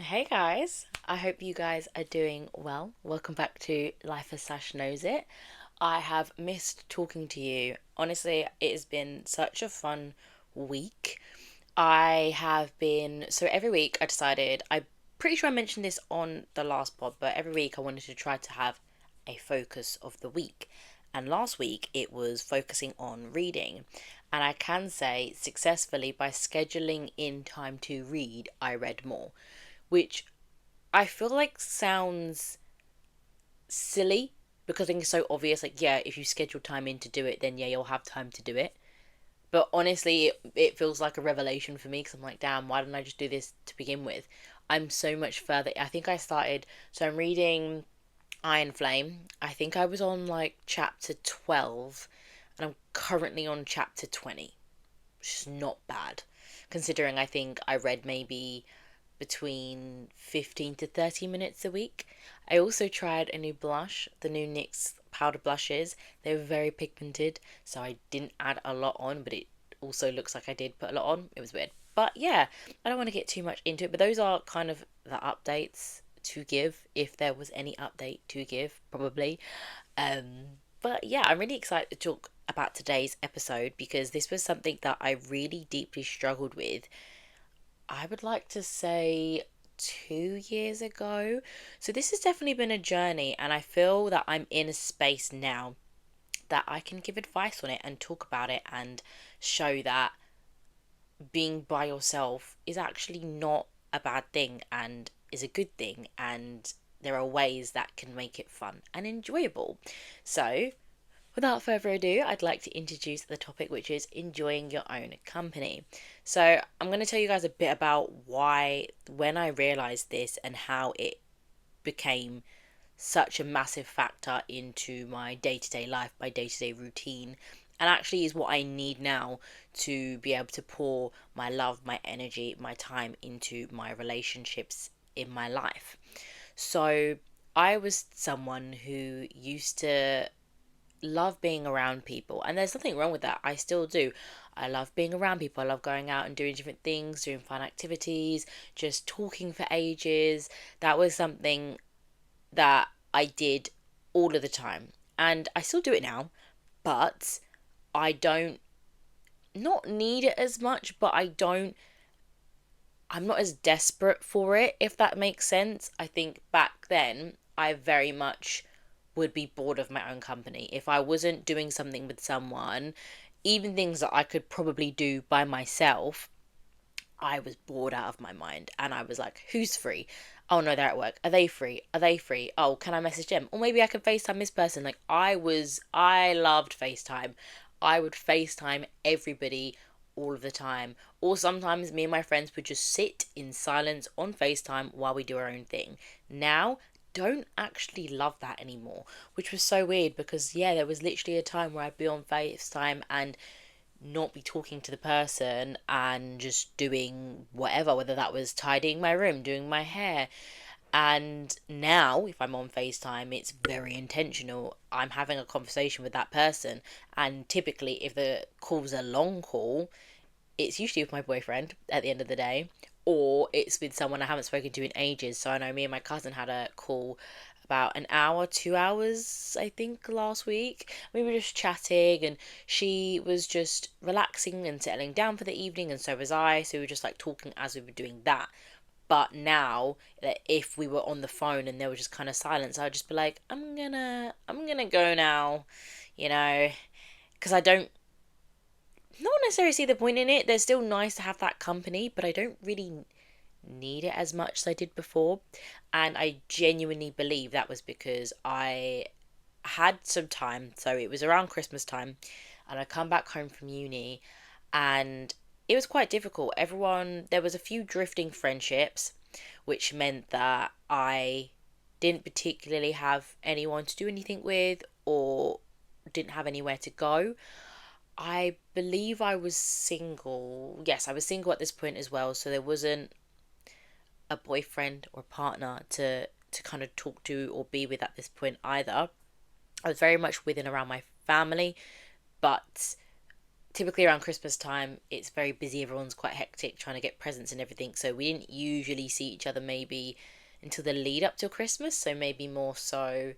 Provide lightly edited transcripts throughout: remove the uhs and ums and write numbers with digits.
Hey guys, I hope you guys are doing well. Welcome back to Life as Sash Knows It. I have missed talking to you. Honestly, it has been such a fun week. I have been, so every week I decided, I'm pretty sure I mentioned this on the last pod, but every week I wanted to try to have a focus of the week. And last week it was focusing on reading. And I can say successfully by scheduling in time to read, I read more, which I feel like sounds silly because I think it's so obvious. Like, yeah, if you schedule time in to do it, then yeah, you'll have time to do it. But honestly, it feels like a revelation for me because I'm like, damn, why didn't I just do this to begin with? I'm so much further. I think I started, so I'm reading Iron Flame. I think I was on like chapter 12 and I'm currently on chapter 20, which is not bad considering I think I read maybe between 15 to 30 minutes a week. I also tried a new blush, the new NYX powder blushes. They were very pigmented, so I didn't add a lot on, but it also looks like I did put a lot on. It was weird. But yeah, I don't want to get too much into it, but those are kind of the updates to give, if there was any update to give, probably. But yeah, I'm really excited to talk about today's episode because this was something that I really deeply struggled with. I would like to say 2 years ago. So this has definitely been a journey, and I feel that I'm in a space now that I can give advice on it and talk about it and show that being by yourself is actually not a bad thing and is a good thing, and there are ways that can make it fun and enjoyable. So, without further ado, I'd like to introduce the topic, which is enjoying your own company. So, I'm going to tell you guys a bit about why, when I realized this, and how it became such a massive factor into my day to day life, my day to day routine, and actually is what I need now to be able to pour my love, my energy, my time into my relationships in my life. So, I was someone who used to love being around people, and there's nothing wrong with that. I still do. I love being around people. I love going out and doing different things, doing fun activities, just talking for ages. That was something that I did all of the time, and I still do it now, but I don't not need it as much, but I'm not as desperate for it, if that makes sense. I think back then I very much would be bored of my own company. If I wasn't doing something with someone, even things that I could probably do by myself, I was bored out of my mind. And I was like, who's free? Oh no, they're at work. Are they free? Are they free? Oh, can I message them? Or maybe I can FaceTime this person. Like, I loved FaceTime. I would FaceTime everybody all of the time. Or sometimes me and my friends would just sit in silence on FaceTime while we do our own thing. Now, don't actually love that anymore, which was so weird because, yeah, there was literally a time where I'd be on FaceTime and not be talking to the person and just doing whatever, whether that was tidying my room, doing my hair. And now, if I'm on FaceTime, it's very intentional. I'm having a conversation with that person. And typically, if the call's a long call, it's usually with my boyfriend at the end of the day, or it's with someone I haven't spoken to in ages. So I know me and my cousin had a call about an hour, 2 hours, I think, last week. We were just chatting, and she was just relaxing and settling down for the evening, and so was I. So we were just like talking as we were doing that. But now, if we were on the phone and there was just kind of silence, I'd just be like, I'm gonna go now, you know, because I don't not necessarily see the point in it. They're still nice to have that company, but I don't really need it as much as I did before. And I genuinely believe that was because I had some time. So it was around Christmas time, and I come back home from uni, and it was quite difficult. There was a few drifting friendships, which meant that I didn't particularly have anyone to do anything with, or didn't have anywhere to go. I believe I was single. Yes, I was single at this point as well, so there wasn't a boyfriend or partner to kind of talk to or be with at this point either. I was very much with and around my family, but typically around Christmas time, it's very busy. Everyone's quite hectic trying to get presents and everything. So we didn't usually see each other maybe until the lead up till Christmas. So maybe more so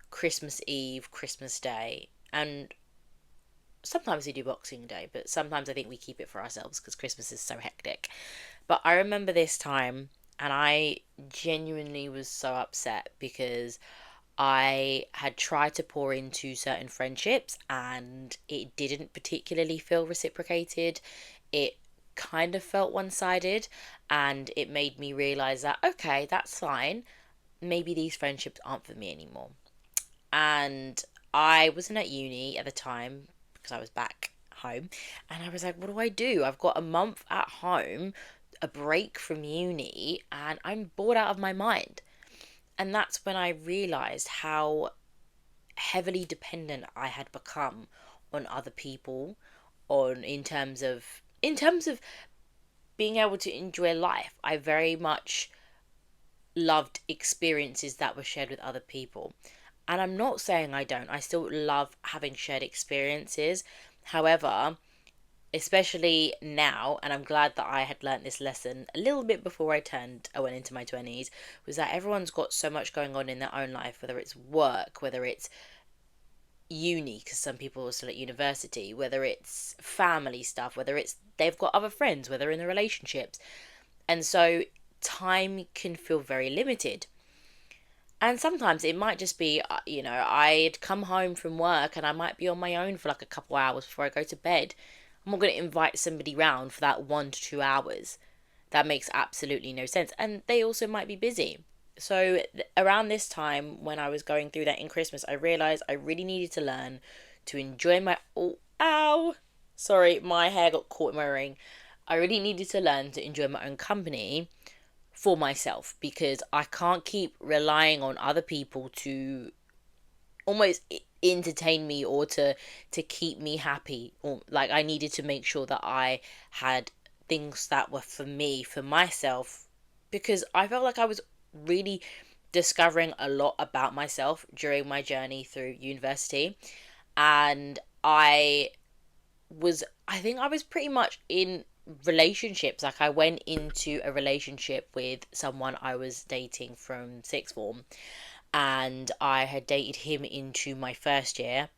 Christmas Eve, Christmas Day, and sometimes we do Boxing Day, but sometimes I think we keep it for ourselves because Christmas is so hectic. But I remember this time, and I genuinely was so upset because I had tried to pour into certain friendships and it didn't particularly feel reciprocated. It kind of felt one sided, and it made me realize that, okay, that's fine. Maybe these friendships aren't for me anymore. And I wasn't at uni at the time because I was back home, and I was like, what do I do? I've got a month at home, a break from uni, and I'm bored out of my mind. And that's when I realized how heavily dependent I had become on other people, on in terms of being able to enjoy life. I very much loved experiences that were shared with other people. And I'm not saying I don't. I still love having shared experiences. However, especially now, and I'm glad that I had learnt this lesson a little bit before I went into my 20s, was that everyone's got so much going on in their own life, whether it's work, whether it's uni, because some people are still at university, whether it's family stuff, whether it's they've got other friends, whether in the relationships. And so time can feel very limited. And sometimes it might just be, I'd come home from work and I might be on my own for like a couple hours before I go to bed. I'm not going to invite somebody round for that 1 to 2 hours. That makes absolutely no sense. And they also might be busy. So around this time when I was going through that in Christmas, I realised I really needed to learn to enjoy my... Oh, ow! Sorry, my hair got caught in my ring. I really needed to learn to enjoy my own company for myself because I can't keep relying on other people to almost entertain me or to keep me happy. Or like I needed to make sure that I had things that were for me, for myself, because I felt like I was really discovering a lot about myself during my journey through university. And I think I was pretty much in relationships. Like I went into a relationship with someone I was dating from sixth form, and I had dated him into my first year,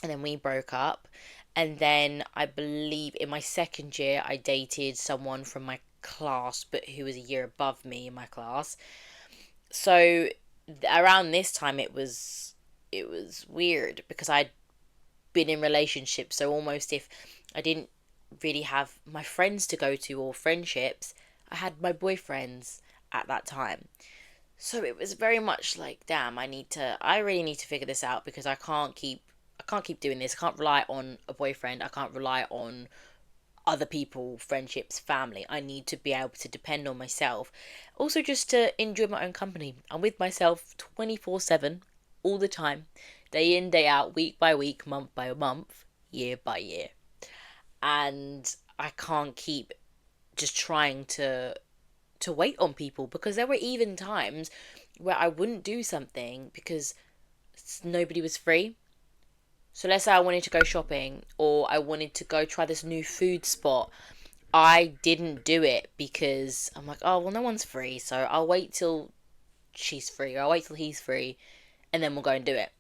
and then we broke up. And then I believe in my second year I dated someone from my class but who was a year above me in my class. So around this time it was weird because I'd been in relationships, so almost if I didn't really have my friends to go to or friendships, I had my boyfriends at that time. So it was very much like, damn, I really need to figure this out because I can't keep doing this. I can't rely on a boyfriend. I can't rely on other people, friendships, family. I need to be able to depend on myself. Also just to enjoy my own company. I'm with myself 24/7 all the time, day in, day out, week by week, month by month, year by year. And I can't keep just trying to wait on people because there were even times where I wouldn't do something because nobody was free. So let's say I wanted to go shopping or I wanted to go try this new food spot. I didn't do it because I'm like, oh, well, no one's free. So I'll wait till she's free or I'll wait till he's free and then we'll go and do it.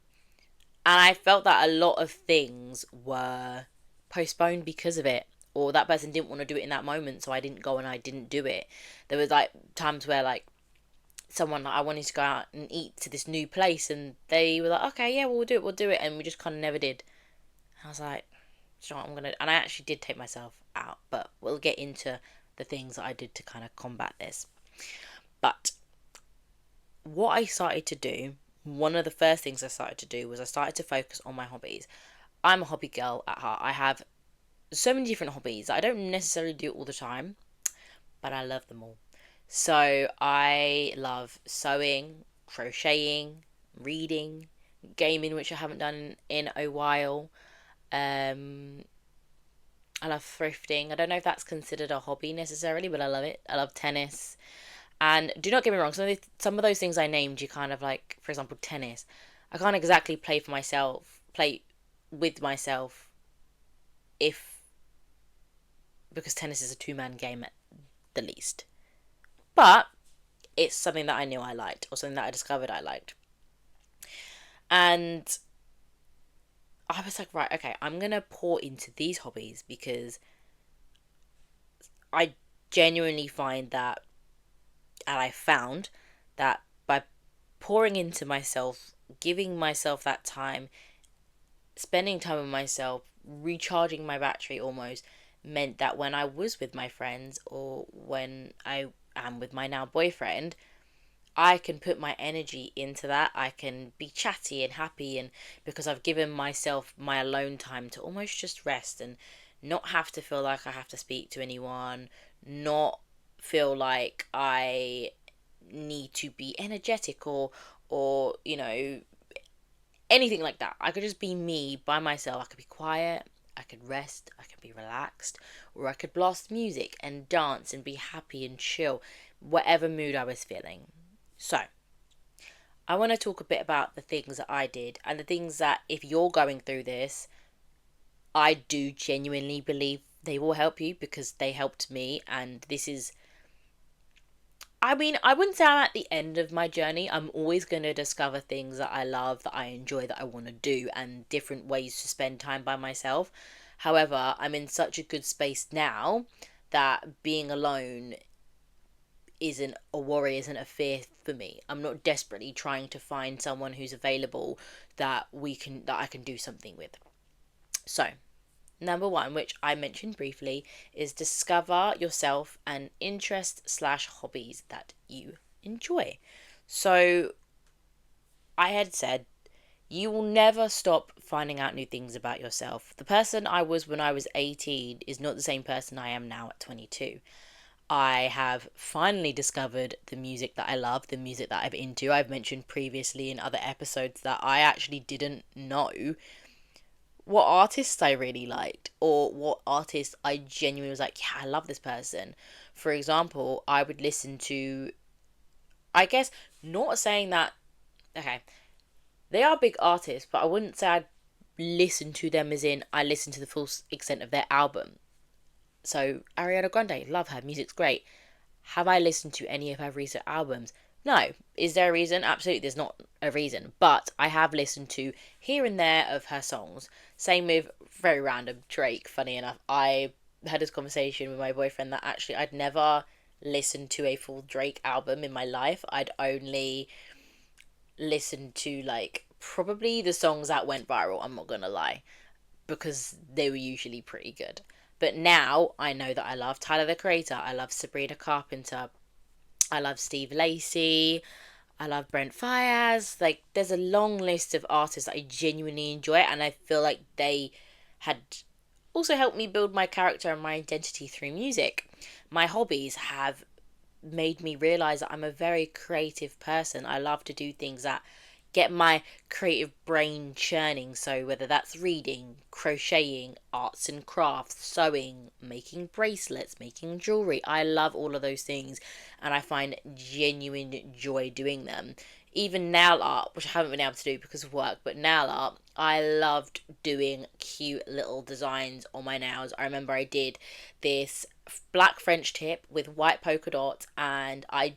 And I felt that a lot of things were postponed because of it. Or that person didn't want to do it in that moment, so I didn't go and I didn't do it. There was like times where like someone I wanted to go out and eat to this new place and they were like, okay, yeah, we'll do it, and we just kind of never did. I was like, sure, I'm gonna, and I actually did take myself out, but we'll get into the things that I did to kind of combat this. But what I started to do, one of the first things I started to do was I started to focus on my hobbies. I'm a hobby girl at heart. I have so many different hobbies. I don't necessarily do it all the time, but I love them all. So I love sewing, crocheting, reading, gaming, which I haven't done in a while. Um, I love thrifting. I don't know if that's considered a hobby necessarily, but I love it. I love tennis. And do not get me wrong, some of those things I named, you kind of like, for example, tennis. I can't exactly play with myself if because tennis is a two-man game at the least. But it's something that I knew I liked, or something that I discovered I liked. And I was like, right, okay, I'm going to pour into these hobbies because I genuinely find that, and I found that by pouring into myself, giving myself that time, spending time with myself, recharging my battery almost, meant that when I was with my friends or when I am with my now boyfriend, I can put my energy into that. I can be chatty and happy, and because I've given myself my alone time to almost just rest and not have to feel like I have to speak to anyone, not feel like I need to be energetic or anything like that. I could just be me by myself. I could be quiet, I could rest, I could be relaxed, or I could blast music and dance and be happy and chill, whatever mood I was feeling. So, I want to talk a bit about the things that I did and the things that, if you're going through this, I do genuinely believe they will help you because they helped me. And this is, I mean, I wouldn't say I'm at the end of my journey. I'm always going to discover things that I love, that I enjoy, that I want to do, and different ways to spend time by myself. However, I'm in such a good space now that being alone isn't a worry, isn't a fear for me. I'm not desperately trying to find someone who's available that I can do something with. So, number one, which I mentioned briefly, is discover yourself and interest slash hobbies that you enjoy. So, I had said you will never stop finding out new things about yourself. The person I was when I was 18 is not the same person I am now at 22. I have finally discovered the music that I love, the music that I'm into. I've mentioned previously in other episodes that I actually didn't know what artists I really liked or what artists I genuinely was like, yeah, I love this person. For example, I would listen to, I guess, not saying that, okay, they are big artists, but I wouldn't say I'd listen to them as in I listen to the full extent of their album. So, Ariana Grande, love her, music's great. Have I listened to any of her recent albums? No. Is there a reason? Absolutely, there's not a reason. But I have listened to here and there of her songs. Same with very random Drake, funny enough. I had this conversation with my boyfriend that actually I'd never listened to a full Drake album in my life. I'd only listened to like probably the songs that went viral, I'm not gonna lie, because they were usually pretty good. But now I know that I love Tyler the Creator, I love Sabrina Carpenter, I love Steve Lacy, I love Brent Faiyaz. Like, there's a long list of artists that I genuinely enjoy, and I feel like they had also helped me build my character and my identity through music. My hobbies have made me realize that I'm a very creative person. I love to do things that get my creative brain churning. So, whether that's reading, crocheting, arts and crafts, sewing, making bracelets, making jewelry, I love all of those things and I find genuine joy doing them. Even nail art, which I haven't been able to do because of work, but nail art, I loved doing cute little designs on my nails. I remember I did this black French tip with white polka dots, and I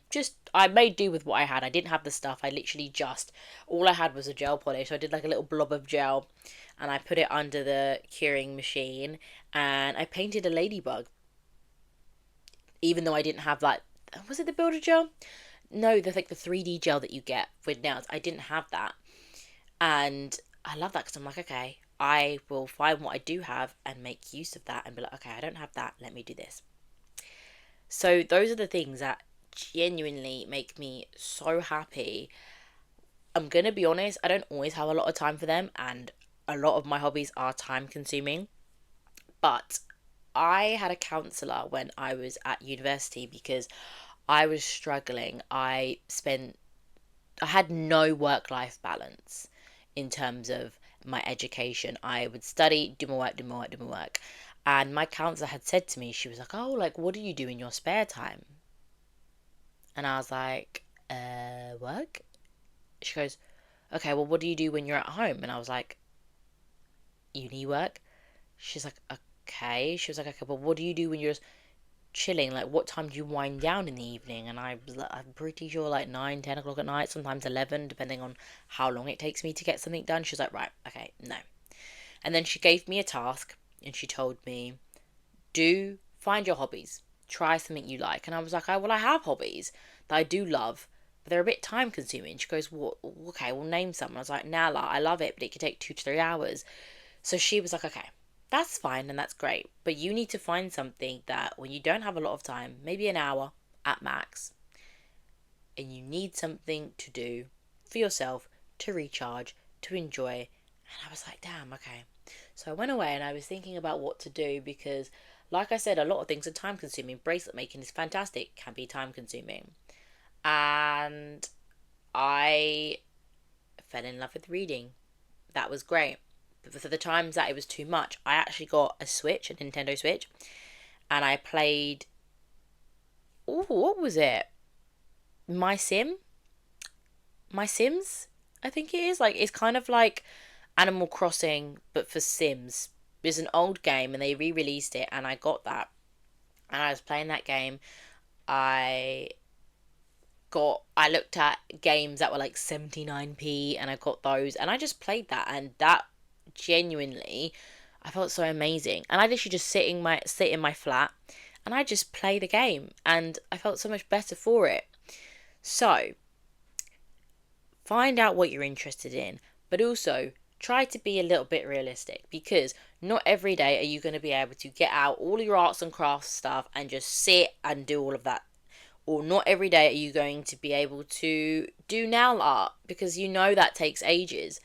made do with what I had. I didn't have the stuff. I literally just all I had was a gel polish. So I did like a little blob of gel, and I put it under the curing machine, and I painted a ladybug. Even though I didn't have like, was it the builder gel? No, the like the 3D gel that you get with nails. I didn't have that, and I love that because I'm like, okay, I will find what I do have and make use of that and be like, okay, I don't have that. Let me do this. So those are the things that genuinely make me so happy. I'm gonna be honest, I don't always have a lot of time for them, and a lot of my hobbies are time consuming. But I had a counselor when I was at university because I was struggling. I had no work life balance in terms of my education. I would study, do my work, do my work, do my work. And my counselor had said to me, she was like, oh, like, what do you do in your spare time? And I was like, work? She goes, okay, well, what do you do when you're at home? And I was like, uni work. She's like, okay. She was like, okay, but what do you do when you're just chilling? Like, what time do you wind down in the evening? And I was like, I'm pretty sure like 9, 10 o'clock at night, sometimes 11, depending on how long it takes me to get something done. She was like, right, okay, no. And then she gave me a task and she told me, find your hobbies, try something you like. And I was like, oh, well, I have hobbies that I do love, but they're a bit time consuming. She goes, well, okay, we'll name some. I was like, Nala, I love it, but it could take 2 to 3 hours. So she was like, okay, that's fine and that's great, but you need to find something that when you don't have a lot of time, maybe an hour at max, and you need something to do for yourself to recharge, to enjoy. And I was like, damn, okay. So I went away and I was thinking about what to do because, like I said, a lot of things are time consuming. Bracelet making is fantastic, can be time consuming. And I fell in love with reading. That was great. But for the times that it was too much, I actually got a Switch, a Nintendo Switch, and I played. Oh, what was it? My Sim? My Sims? I think it is. Like, it's kind of like Animal Crossing, but for Sims. It's an old game, and they re released it, and I got that. And I was playing that game. I I looked at games that were like 79p, and I got those, and I just played that, and that genuinely, I felt so amazing. And I literally just sit in my flat and I just play the game, and I felt so much better for it. So find out what you're interested in, but also try to be a little bit realistic, because not every day are you going to be able to get out all your arts and crafts stuff and just sit and do all of that. Or not every day are you going to be able to do nail art, because you know that takes ages.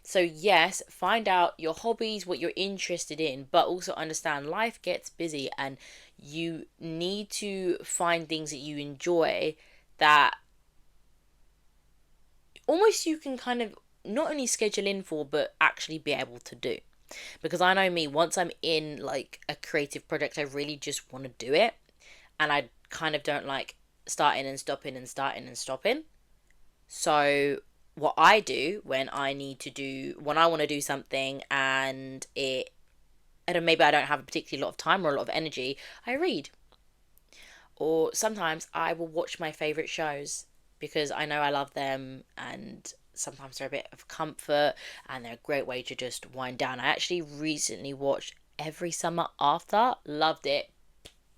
So yes, find out your hobbies, what you're interested in, but also understand life gets busy and you need to find things that you enjoy that almost you can kind of not only schedule in for, but actually be able to do. Because I know me, once I'm in like a creative project, I really just want to do it. And I kind of don't like starting and stopping and starting and stopping. So what I do when I want to do something and maybe I don't have a particularly lot of time or a lot of energy, I read. Or sometimes I will watch my favourite shows because I know I love them, and sometimes they're a bit of comfort and they're a great way to just wind down. I actually recently watched Every Summer After, loved it.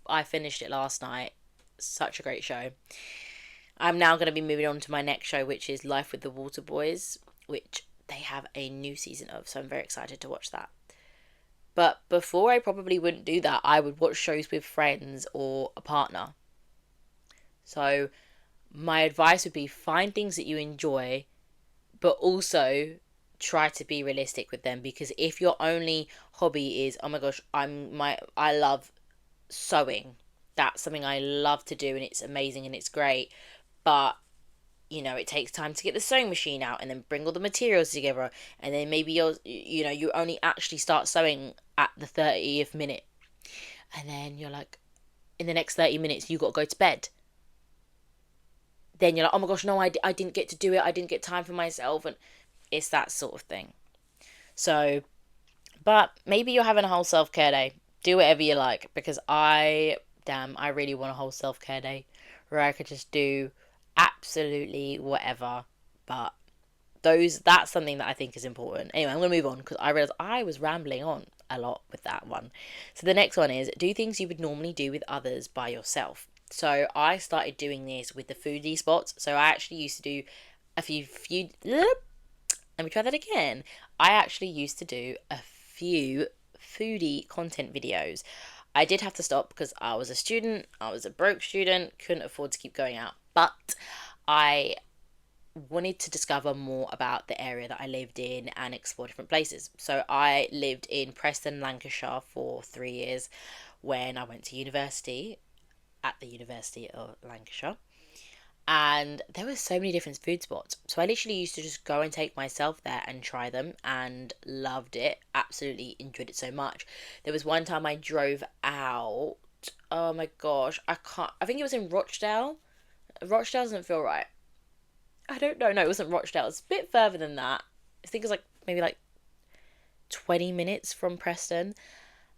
I finished it last night. Such a great show. I'm now going to be moving on to my next show, which is Life with the Water Boys, which they have a new season of, so I'm very excited to watch that. But before, I probably wouldn't do that. I would watch shows with friends or a partner. So my advice would be find things that you enjoy, but also try to be realistic with them, because if your only hobby is, oh my gosh, I love sewing. That's something I love to do and it's amazing and it's great. But it takes time to get the sewing machine out and then bring all the materials together, and then maybe you only actually start sewing at the 30th minute, and then you're like, in the next 30 minutes you got to go to bed. Then you're like, oh my gosh, no, I didn't get to do it, I didn't get time for myself, and it's that sort of thing. So, but maybe you're having a whole self-care day, do whatever you like, because I really want a whole self-care day where I could just do absolutely whatever. But that's something that I think is important. Anyway, I'm going to move on because I realised I was rambling on a lot with that one. So the next one is, do things you would normally do with others by yourself. So I started doing this with the foodie spots. So I actually used to do a few let me try that again. I actually used to do a few foodie content videos. I did have to stop because I was a student. I was a broke student, couldn't afford to keep going out. But I wanted to discover more about the area that I lived in and explore different places. So I lived in Preston, Lancashire for 3 years when I went to university at the University of Lancashire. And there were so many different food spots. So I literally used to just go and take myself there and try them, and loved it. Absolutely enjoyed it so much. There was one time I drove out. Oh my gosh, I think it was in Rochdale. Rochdale doesn't feel right. I don't know. No, it wasn't Rochdale. It's a bit further than that. I think it was like maybe like 20 minutes from Preston.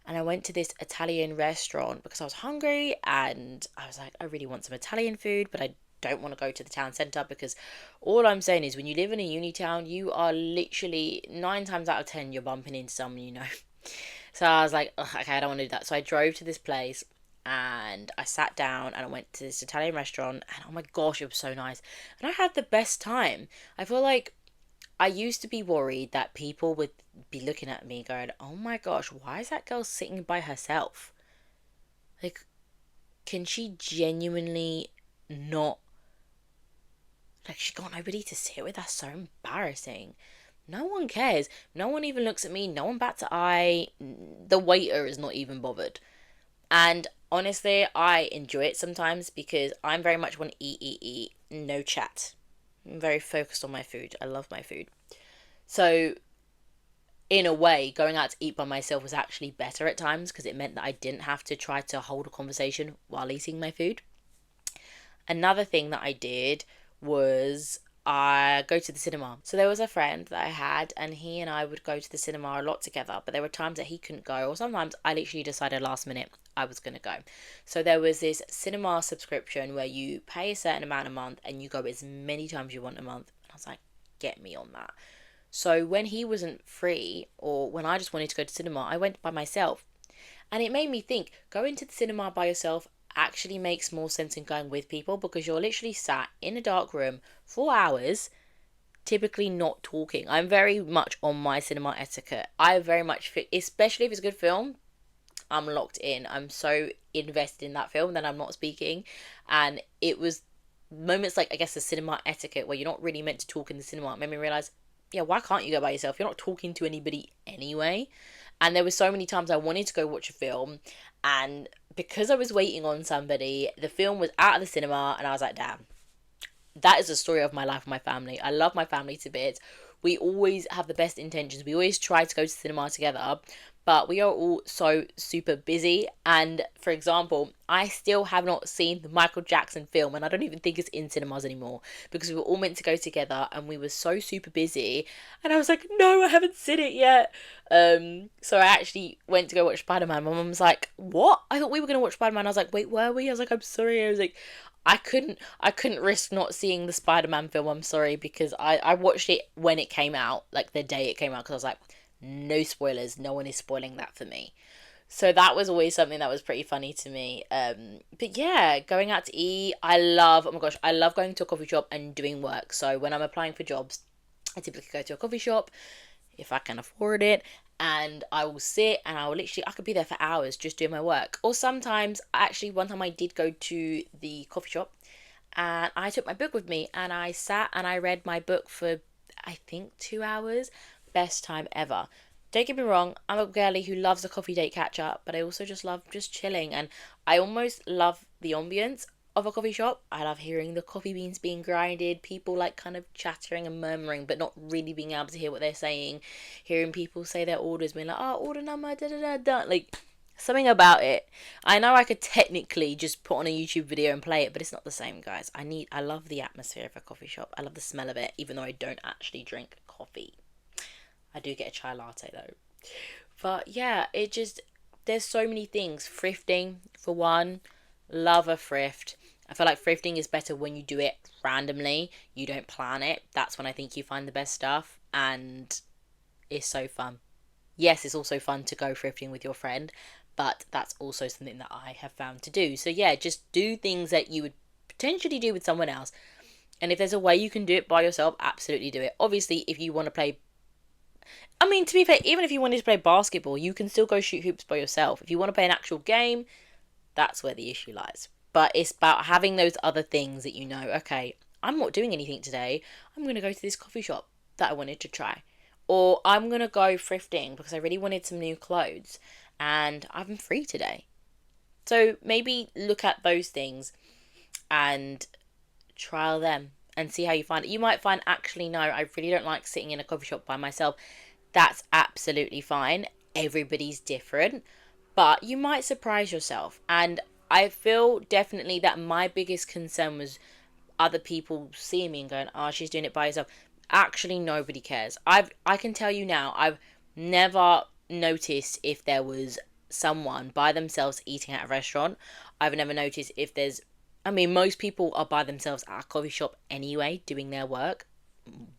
and I went to this Italian restaurant because I was hungry and I was like, I really want some Italian food, but I don't want to go to the town centre because all I'm saying is when you live in a uni town, you are literally 9 times out of 10 you're bumping into someone you know. So I was like, okay, I don't want to do that. So I drove to this place and I sat down and I went to this Italian restaurant and oh my gosh, it was so nice. And I had the best time. I feel like I used to be worried that people would be looking at me going, oh my gosh, why is that girl sitting by herself? Like, can she genuinely not, like, she got nobody to sit with? That's so embarrassing. No one cares. No one even looks at me. No one bats an eye. The waiter is not even bothered. And honestly, I enjoy it sometimes because I'm very much want to eat, no chat. I'm very focused on my food. I love my food. So, in a way, going out to eat by myself was actually better at times because it meant that I didn't have to try to hold a conversation while eating my food. Another thing that I did was I go to the cinema. So there was a friend that I had, and he and I would go to the cinema a lot together. But there were times that he couldn't go, or sometimes I literally decided last minute I was gonna go. So there was this cinema subscription where you pay a certain amount a month and you go as many times you want a month. And I was like, get me on that. So when he wasn't free, or when I just wanted to go to cinema, I went by myself. And it made me think going to the cinema by yourself actually makes more sense than going with people because you're literally sat in a dark room for hours, typically not talking. I'm very much on my cinema etiquette. I very much fit, especially if it's a good film, I'm locked in. I'm so invested in that film that I'm not speaking. And it was moments like, I guess, the cinema etiquette where you're not really meant to talk in the cinema. It made me realize, yeah, why can't you go by yourself? You're not talking to anybody anyway. And there were so many times I wanted to go watch a film, and because I was waiting on somebody, the film was out of the cinema, and I was like, damn, that is the story of my life with my family. I love my family to bits. We always have the best intentions. We always try to go to cinema together, but we are all so super busy. And for example, I still have not seen the Michael Jackson film, and I don't even think it's in cinemas anymore because we were all meant to go together and we were so super busy. And I was like, no, I haven't seen it yet. So I actually went to go watch Spider Man. My mum was like, what? I thought we were gonna watch Spider Man. I was like, wait, were we? I was like, I'm sorry. I was like, I couldn't risk not seeing the Spider-Man film, I'm sorry, because I watched it when it came out, like the day it came out, because I was like, no spoilers, no one is spoiling that for me. So that was always something that was pretty funny to me. But yeah, going out to eat, oh my gosh, I love going to a coffee shop and doing work. So when I'm applying for jobs, I typically go to a coffee shop if I can afford it, and I will sit and I will literally, I could be there for hours just doing my work. Or sometimes, actually, one time I did go to the coffee shop and I took my book with me and I sat and I read my book for, I think, 2 hours. Best time ever. Don't get me wrong, I'm a girly who loves a coffee date catch up, but I also just love just chilling, and I almost love the ambience of a coffee shop. I love hearing the coffee beans being grinded, people like kind of chattering and murmuring, but not really being able to hear what they're saying. Hearing people say their orders, being like, oh, order number, da da da da. Like, something about it. I know I could technically just put on a YouTube video and play it, but it's not the same, guys. I love the atmosphere of a coffee shop. I love the smell of it, even though I don't actually drink coffee. I do get a chai latte though. But yeah, there's so many things. Thrifting, for one, love a thrift. I feel like thrifting is better when you do it randomly. You don't plan it. That's when I think you find the best stuff. And it's so fun. Yes, it's also fun to go thrifting with your friend, but that's also something that I have found to do. So yeah, just do things that you would potentially do with someone else. And if there's a way you can do it by yourself, absolutely do it. Obviously, if you want to play, I mean, to be fair, even if you wanted to play basketball, you can still go shoot hoops by yourself. If you want to play an actual game, that's where the issue lies. But it's about having those other things that you know, okay, I'm not doing anything today. I'm going to go to this coffee shop that I wanted to try. Or I'm going to go thrifting because I really wanted some new clothes and I'm free today. So maybe look at those things and trial them and see how you find it. You might find, actually, no, I really don't like sitting in a coffee shop by myself. That's absolutely fine. Everybody's different. But you might surprise yourself. And I feel definitely that my biggest concern was other people seeing me and going, oh, she's doing it by herself. Actually, nobody cares. I can tell you now, I've never noticed if there was someone by themselves eating at a restaurant, I've never noticed if there's, I mean, most people are by themselves at a coffee shop anyway, doing their work.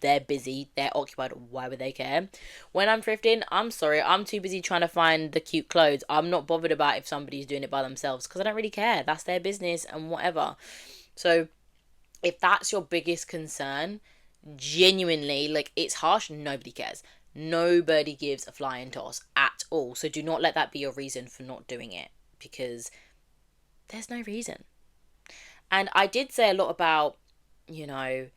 They're busy, they're occupied, why would they care? When I'm thrifting, I'm sorry, I'm too busy trying to find the cute clothes. I'm not bothered about if somebody's doing it by themselves because I don't really care. That's their business and whatever. So if that's your biggest concern, genuinely, like, it's harsh, nobody cares. Nobody gives a flying toss at all. So do not let that be your reason for not doing it, because there's no reason. And I did say a lot about, you know,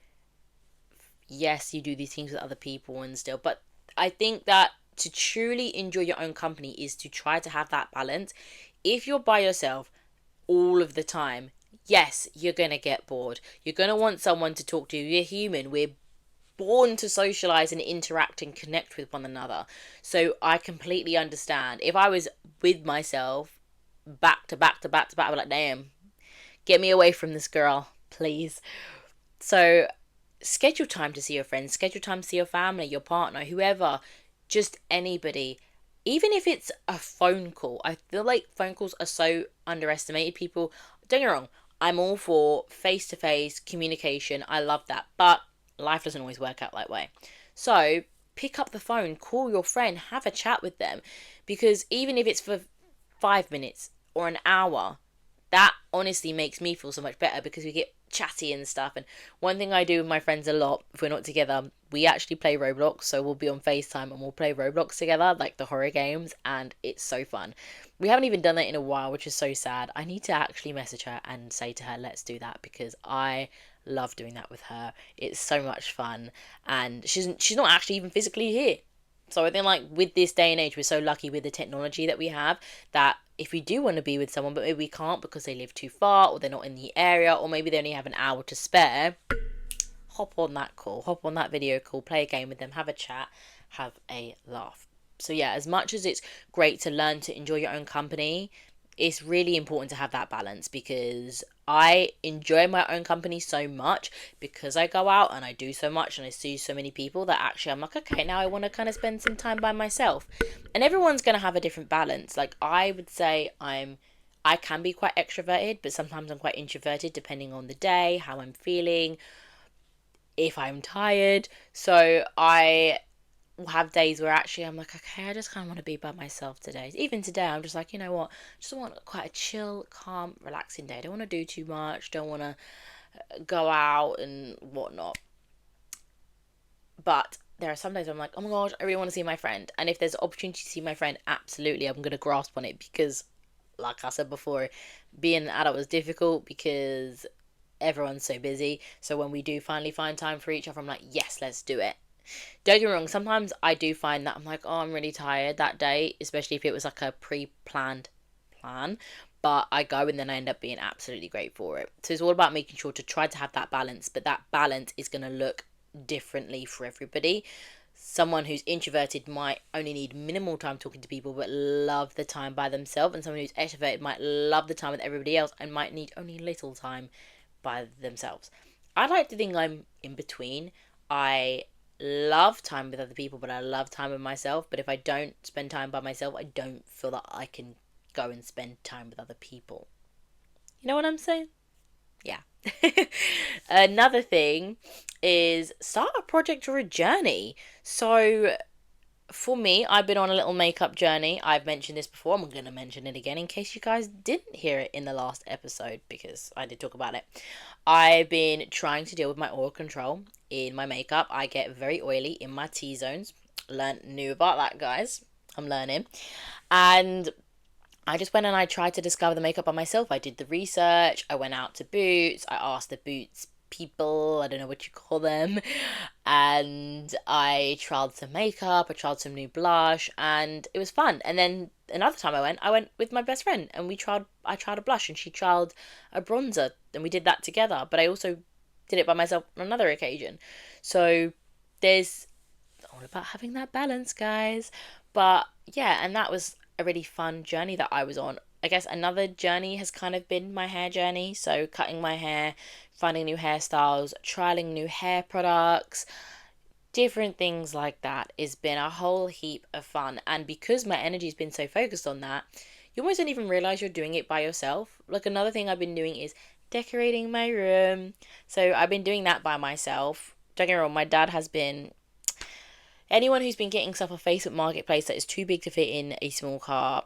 yes, you do these things with other people and still, but I think that to truly enjoy your own company is to try to have that balance. If you're by yourself all of the time, yes, you're going to get bored. You're going to want someone to talk to. You're human. We're born to socialize and interact and connect with one another. So I completely understand. If I was with myself back to back to back to back, I'd be like, damn, get me away from this girl, please. So schedule time to see your friends, schedule time to see your family, your partner, whoever, just anybody. Even if it's a phone call, I feel like phone calls are so underestimated. People, don't get me wrong, I'm all for face to face communication. I love that. But life doesn't always work out that way. So pick up the phone, call your friend, have a chat with them. Because even if it's for 5 minutes or an hour, that honestly makes me feel so much better because we get chatty and stuff. And one thing I do with my friends a lot, if we're not together, we actually play Roblox. So we'll be on FaceTime and we'll play Roblox together, like the horror games, and it's so fun. We haven't even done that in a while, which is so sad. I need to actually message her and say to her, let's do that, because I love doing that with her. It's so much fun, and she's not actually even physically here. So I think, like, with this day and age, we're so lucky with the technology that we have, that if we do want to be with someone, but maybe we can't because they live too far or they're not in the area, or maybe they only have an hour to spare, hop on that call, hop on that video call, play a game with them, have a chat, have a laugh. So yeah, as much as it's great to learn to enjoy your own company, it's really important to have that balance, because I enjoy my own company so much because I go out and I do so much and I see so many people that actually I'm like, okay, now I want to kind of spend some time by myself. And everyone's going to have a different balance. Like, I would say I can be quite extroverted, but sometimes I'm quite introverted depending on the day, how I'm feeling, if I'm tired. So I will have days where actually I'm like, okay, I just kind of want to be by myself today. Even today, I'm just like, you know what? I just want quite a chill, calm, relaxing day. I don't want to do too much. Don't want to go out and whatnot. But there are some days I'm like, oh my gosh, I really want to see my friend. And if there's an opportunity to see my friend, absolutely, I'm going to grasp on it, because, like I said before, being an adult is difficult because everyone's so busy. So when we do finally find time for each other, I'm like, yes, let's do it. Don't get me wrong, sometimes I do find that I'm like, oh, I'm really tired that day, especially if it was like a pre-planned plan. But I go and then I end up being absolutely great for it. So it's all about making sure to try to have that balance, but that balance is going to look differently for everybody. Someone who's introverted might only need minimal time talking to people but love the time by themselves, and someone who's extroverted might love the time with everybody else and might need only little time by themselves. I like to think I'm in between. I love time with other people, but I love time with myself. But if I don't spend time by myself, I don't feel that I can go and spend time with other people. You know what I'm saying? Yeah. Another thing is start a project or a journey. So for me, I've been on a little makeup journey. I've mentioned this before. I'm going to mention it again in case you guys didn't hear it in the last episode, because I did talk about it. I've been trying to deal with my oil control in my makeup. I get very oily in my T-zones. Learned new about that, guys. I'm learning. And I just went and I tried to discover the makeup by myself. I did the research. I went out to Boots. I asked the Boots people, I don't know what you call them, and I tried some makeup. I tried some new blush, and it was fun. And then another time I went with my best friend, and I tried a blush and she tried a bronzer, and we did that together. But I also did it by myself on another occasion. So there's all about having that balance, guys. But yeah, and that was a really fun journey that I was on. I guess another journey has kind of been my hair journey. So cutting my hair, finding new hairstyles, trialing new hair products, different things like that. It's been a whole heap of fun. And because my energy's been so focused on that, you almost don't even realize you're doing it by yourself. Like, another thing I've been doing is decorating my room. So I've been doing that by myself. Don't get me wrong, my dad has been. Anyone who's been getting stuff off Facebook Marketplace that is too big to fit in a small car,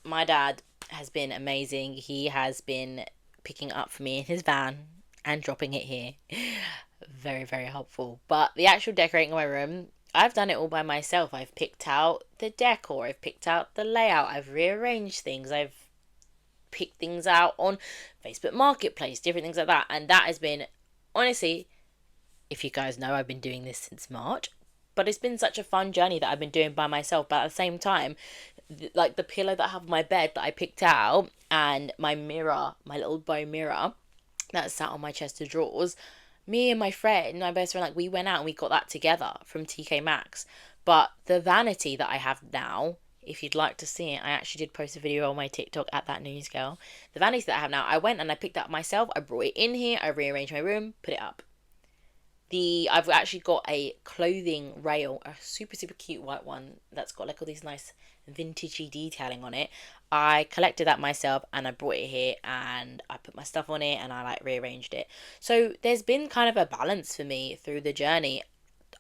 my dad has been amazing. He has been picking up for me in his van and dropping it here. Very, very helpful. But the actual decorating of my room, I've done it all by myself. I've picked out the decor, I've picked out the layout, I've rearranged things, I've picked things out on Facebook Marketplace, different things like that. And that has been, honestly, if you guys know, I've been doing this since March. But it's been such a fun journey that I've been doing by myself. But at the same time, like the pillow that I have on my bed that I picked out, and my mirror, my little bow mirror that sat on my chest of drawers, me and my friend, my best friend, like, we went out and we got that together from TK Maxx. But the vanity that I have now, if you'd like to see it, I actually did post a video on my TikTok at that news girl. The vanity that I have now, I went and I picked up myself. I brought it in here. I rearranged my room, put it up. I've actually got a clothing rail, a super super cute white one that's got like all these nice vintagey detailing on it. I collected that myself and I brought it here and I put my stuff on it and I like rearranged it. So there's been kind of a balance for me through the journey.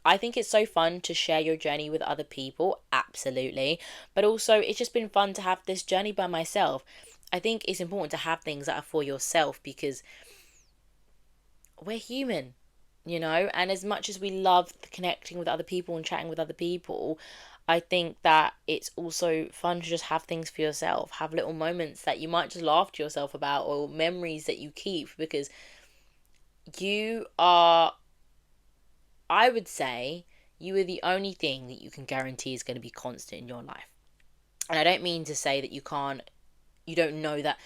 I think it's so fun to share your journey with other people, absolutely. But also, it's just been fun to have this journey by myself. I think it's important to have things that are for yourself because we're human, and as much as we love connecting with other people and chatting with other people, I think that it's also fun to just have things for yourself, have little moments that you might just laugh to yourself about, or memories that you keep, because you are, I would say, you are the only thing that you can guarantee is going to be constant in your life. And I don't mean to say that you don't know that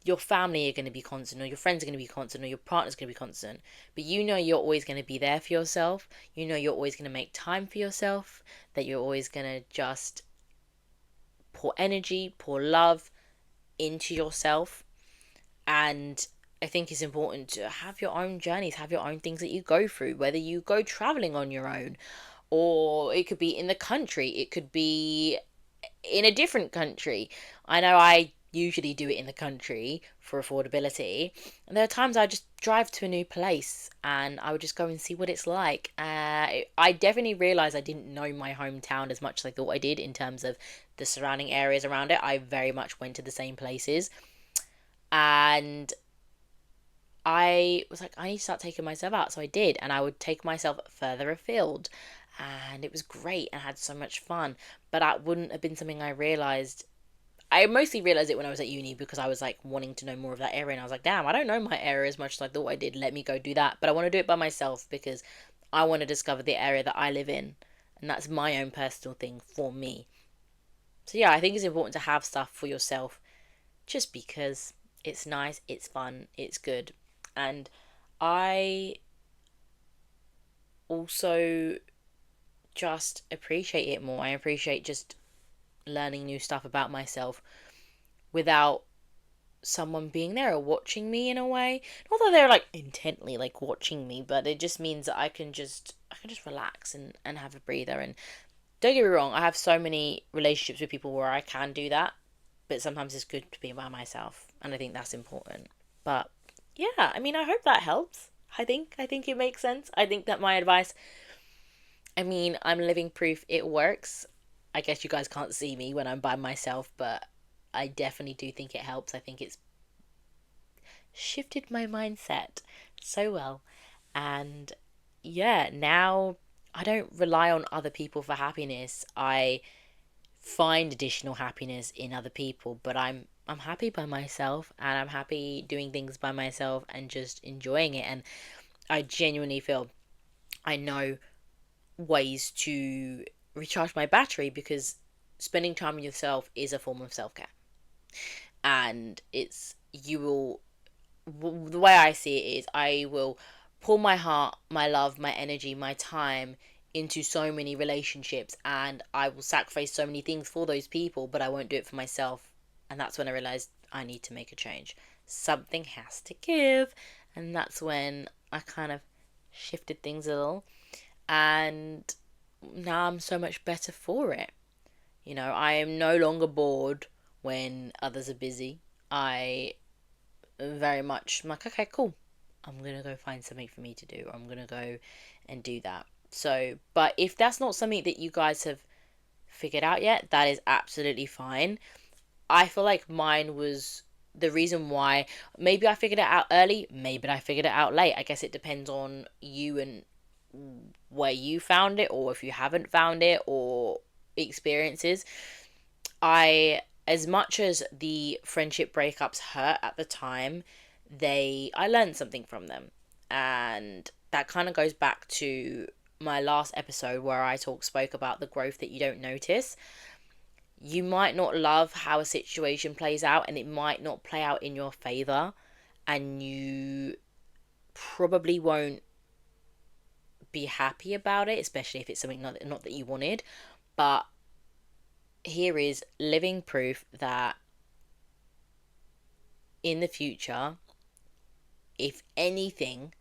your family are going to be constant, or your friends are going to be constant, or your partner's going to be constant, but you're always going to be there for yourself. You're always going to make time for yourself, that you're always going to just pour energy, pour love into yourself. And I think it's important to have your own journeys, have your own things that you go through, whether you go traveling on your own, or it could be in the country, it could be in a different country. I know I usually do it in the country for affordability. And there are times I just drive to a new place and I would just go and see what it's like. I definitely realised I didn't know my hometown as much as I thought I did in terms of the surrounding areas around it. I very much went to the same places. And I was like, I need to start taking myself out. So I did. And I would take myself further afield. And it was great and I had so much fun. But that wouldn't have been something I realised. I mostly realised it when I was at uni because I was like wanting to know more of that area. And I was like, damn, I don't know my area as much as I thought I did. Let me go do that. But I want to do it by myself because I want to discover the area that I live in. And that's my own personal thing for me. So yeah, I think it's important to have stuff for yourself just because it's nice, it's fun, it's good. And I also just appreciate it more. I appreciate just learning new stuff about myself without someone being there or watching me in a way. Not that they're like intently like watching me, but it just means that I can just relax and have a breather. And don't get me wrong, I have so many relationships with people where I can do that, but sometimes it's good to be by myself, and I think that's important. But yeah, I mean, I hope that helps. I think it makes sense. I think that my advice, I mean, I'm living proof it works. I guess you guys can't see me when I'm by myself, but I definitely do think it helps. I think it's shifted my mindset so well. And yeah, now I don't rely on other people for happiness. I find additional happiness in other people, but I'm happy by myself and I'm happy doing things by myself and just enjoying it. And I genuinely feel I know ways to recharge my battery because spending time with yourself is a form of self-care. And it's you will the way I see it is I will pour my heart, my love, my energy, my time into so many relationships, and I will sacrifice so many things for those people, but I won't do it for myself. And that's when I realized I need to make a change. Something has to give. And that's when I kind of shifted things a little. And now I'm so much better for it. I am no longer bored when others are busy. I very much I'm like, okay, cool. I'm gonna go find something for me to do. I'm gonna go and do that. So, but if that's not something that you guys have figured out yet, that is absolutely fine. I feel like mine was the reason why. Maybe I figured it out early, maybe I figured it out late. I guess it depends on you and where you found it, or if you haven't found it, or experiences. As much as the friendship breakups hurt at the time, I learned something from them. And that kind of goes back to my last episode where I spoke about the growth that you don't notice. You might not love how a situation plays out, and it might not play out in your favor, and you probably won't be happy about it, especially if it's something not that you wanted. But here is living proof that in the future, if anything,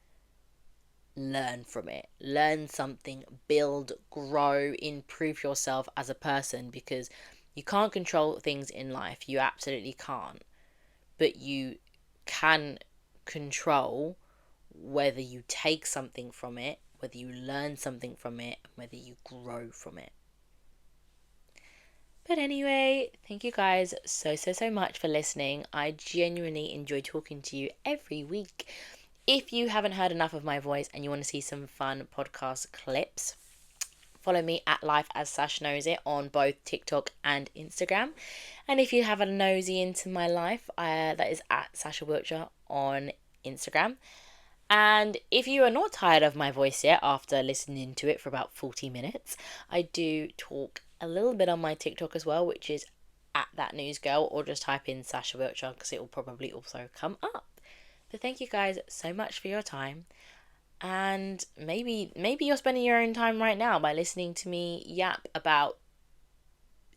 learn from it. Learn something, build, grow, improve yourself as a person, because you can't control things in life. You absolutely can't. But you can control whether you take something from it, whether you learn something from it, whether you grow from it. But anyway, thank you guys so much for listening. I genuinely enjoy talking to you every week. If you haven't heard enough of my voice and you want to see some fun podcast clips, follow me at Life as Sash Knows It on both TikTok and Instagram. And if you have a nosy into my life, that is at Sasha Wiltshire on Instagram. And if you are not tired of my voice yet after listening to it for about 40 minutes, I do talk a little bit on my TikTok as well, which is at That News Girl, or just type in Sasha Wiltshire because it will probably also come up. But thank you guys so much for your time. And maybe you're spending your own time right now by listening to me yap about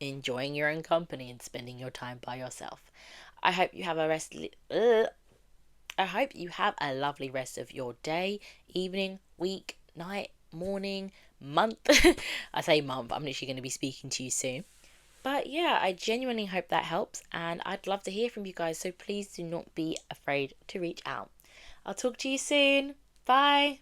enjoying your own company and spending your time by yourself. I hope you have I hope you have a lovely rest of your day, evening, week, night, morning, month. I say month, I'm literally going to be speaking to you soon. But yeah, I genuinely hope that helps, and I'd love to hear from you guys, so please do not be afraid to reach out. I'll talk to you soon. Bye.